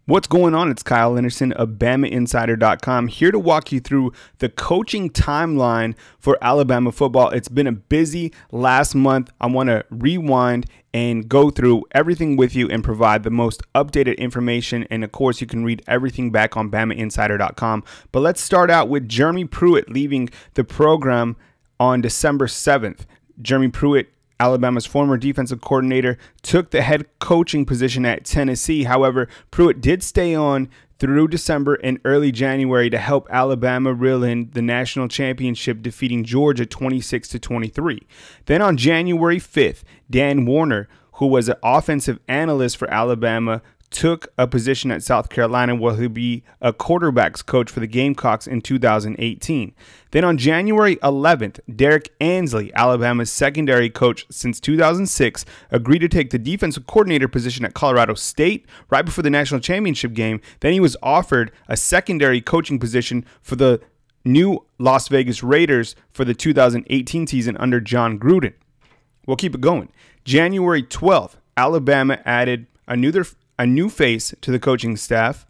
What's going on? It's Kyle Anderson of BamaInsider.com, here to walk you through the coaching timeline for Alabama football. It's been a busy last month. I want to rewind and go through everything with you and provide the most updated information. And of course, you can read everything back on BamaInsider.com. But let's start out with Jeremy Pruitt leaving the program on December 7th. Jeremy Pruitt, Alabama's former defensive coordinator, took the head coaching position at Tennessee. However, Pruitt did stay on through December and early January to help Alabama reel in the national championship, defeating Georgia 26-23. Then on January 5th, Dan Warner, who was an offensive analyst for Alabama, took a position at South Carolina where he'll be a quarterbacks coach for the Gamecocks in 2018. Then on January 11th, Derek Ansley, Alabama's secondary coach since 2006, agreed to take the defensive coordinator position at Colorado State right before the national championship game. Then he was offered a secondary coaching position for the new Las Vegas Raiders for the 2018 season under John Gruden. We'll keep it going. January 12th, Alabama added a new face to the coaching staff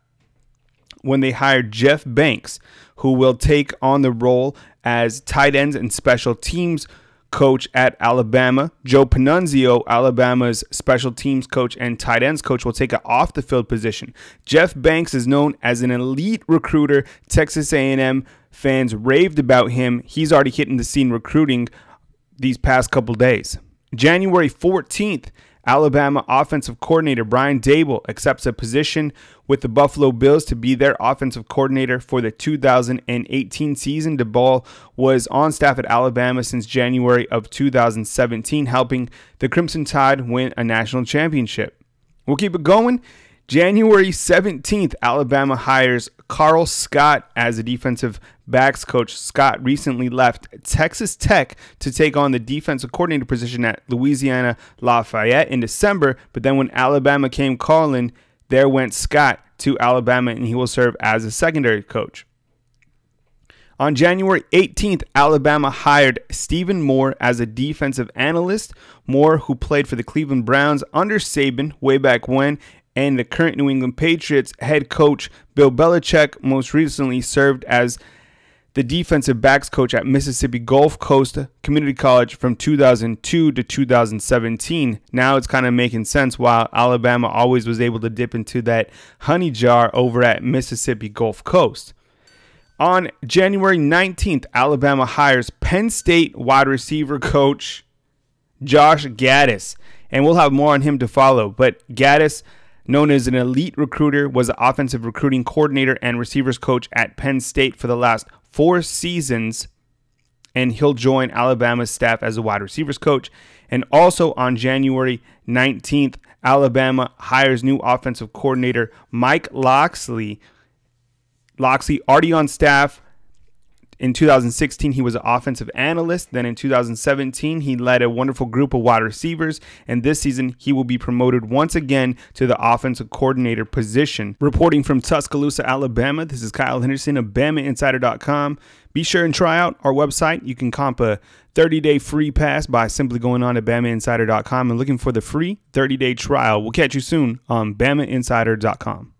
when they hired Jeff Banks, who will take on the role as tight ends and special teams coach at Alabama. Joe Panunzio, Alabama's special teams coach and tight ends coach, will take an off-the-field position. Jeff Banks is known as an elite recruiter. Texas A&M fans raved about him. He's already hitting the scene recruiting these past couple days. January 14th, Alabama offensive coordinator Brian Daboll accepts a position with the Buffalo Bills to be their offensive coordinator for the 2018 season. Daboll was on staff at Alabama since January of 2017, helping the Crimson Tide win a national championship. We'll keep it going. January 17th, Alabama hires KARL Scott as a defensive backs coach. Scott recently left Texas Tech to take on the defensive coordinator position at Louisiana Lafayette in December, but then when Alabama came calling, there went Scott to Alabama, and he will serve as a secondary coach. On January 18th, Alabama hired Stephen Moore as a defensive analyst. Moore, who played for the Cleveland Browns under Saban way back when, and the current New England Patriots head coach Bill Belichick most recently served as the defensive backs coach at Mississippi Gulf Coast Community College from 2002 to 2017. Now it's kind of making sense why Alabama always was able to dip into that honey jar over at Mississippi Gulf Coast. On January 19th, Alabama hires Penn State wide receiver coach Josh Gattis, and we'll have more on him to follow. But Gattis, known as an elite recruiter, was the offensive recruiting coordinator and receivers coach at Penn State for the last 4 seasons, and he'll join Alabama's staff as a wide receivers coach. And also on January 19th, Alabama hires new offensive coordinator Mike Locksley. Locksley already on staff. In 2016, he was an offensive analyst. Then in 2017, he led a wonderful group of wide receivers. And this season, he will be promoted once again to the offensive coordinator position. Reporting from Tuscaloosa, Alabama, this is Kyle Henderson of BamaInsider.com. Be sure and try out our website. You can comp a 30-day free pass by simply going on to BamaInsider.com and looking for the free 30-day trial. We'll catch you soon on BamaInsider.com.